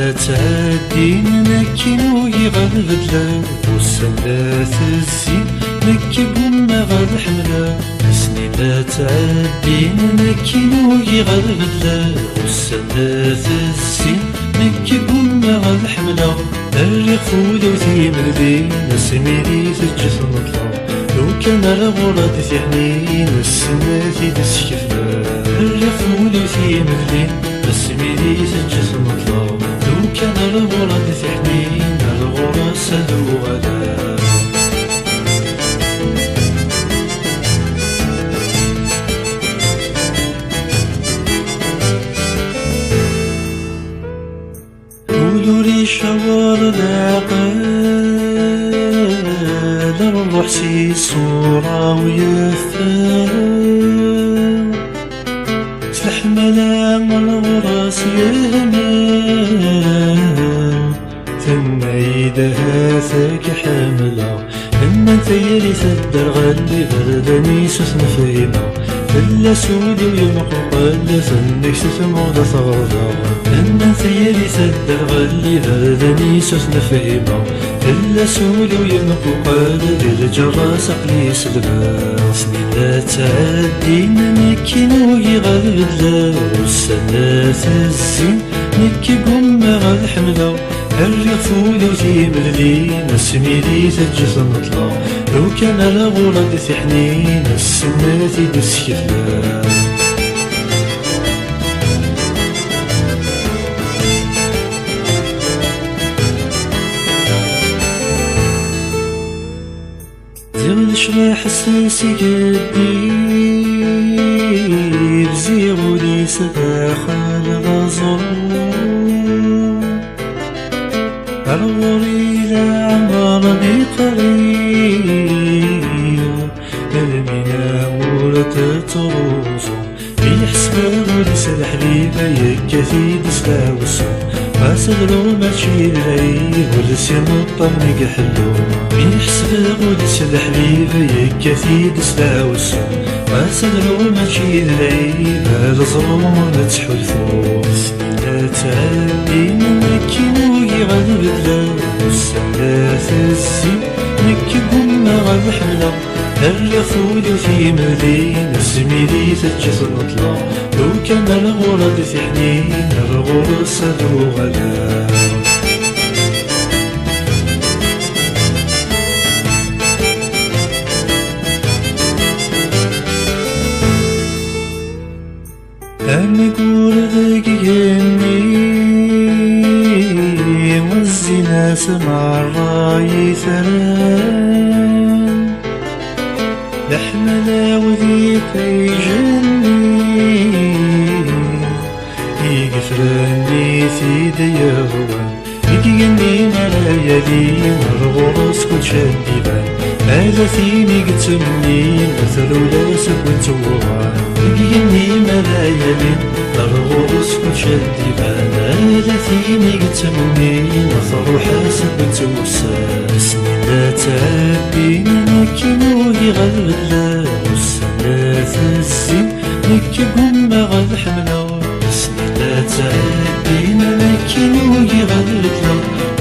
لا تعدين نكينو يغلبدلا والسنات الزين نكيبهم غاد حملا سنين لا تعدين نكينو يغلبدلا والسنات الزين نكيبهم غاد حملا الريق فولي وثيم الدين نسميري تجس نطلع لو كان الغراد في حنين السنات تسكفنا الريق فولي وثيم الدين نسميري تجس نطلع لو كان الغراد في حنين الغراد سدو غدا ولوري شوار العقل الروح سي صورة ويفان سلح ملام الغراس يهمان ثم يدها ثاك حاملة لما ثيري ثدر غلي بردني سثن فيما فلا سودي ويمقل فنك ستموض ثغرضا لما ثيري ثدر غلي بردني سثن فيما فلا سودي ويمقل للجراس قلي سلبا سنين لا تعدين نكينو يغلب لا والسنات الزين نكي قم غاد حملا الريق فولي وثيم الليل نسميري تجس نطلع لو كان الغراد في حنين السنات تسكفلا زغل شراح الساسي قدير زيغولي سباخا الغزر الغري لا عمر بقريب المينا ورت تروزو يحسب وليس الحليب يكفي دسلا وسو ما سغلو ماشي العيب ولسيم الطريق حلو يحسب وليس الحليب يكفي دسلا وسو ما سغلو ماشي العيب الظلم تحلفو لا تعدين نكينو يغلب لا والسنات الزين نكي قم غاد حملا الريق فولي وثيم الليل نسميري تجس نطلع لو كان الغراد في حنين الغراد سدو غدا أنقول ذاك يمي والزنا سمع الراي ثران لحملا وذي فيجني يقفرني في دياغوان يقيني ملايالي الغرس كل شديبان هذا فيني قتمني مثل ولاسك وانتوغان يقيني ملايالي الغرس كل شديبان هذا فيني قتمني مثل وحاسك وانتوغان سنين لا تعدين نكينو يغلب لا والسنات الزين نكي قم غاد حملا سنين لا تعدين نكينو يغلب لا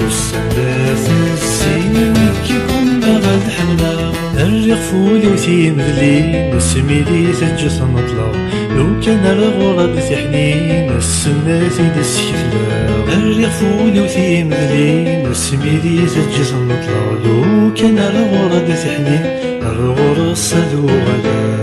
والسنات الزين نكي قم غاد حملا الريق فولي وثيم الليل نسميري تجس نطلع لو كان الغراب في حنين السنات تسكفلا الريق فولي وثيم الليل نسميري تجس نطلع لو كان الغراب في حنين الغراب سدو غدا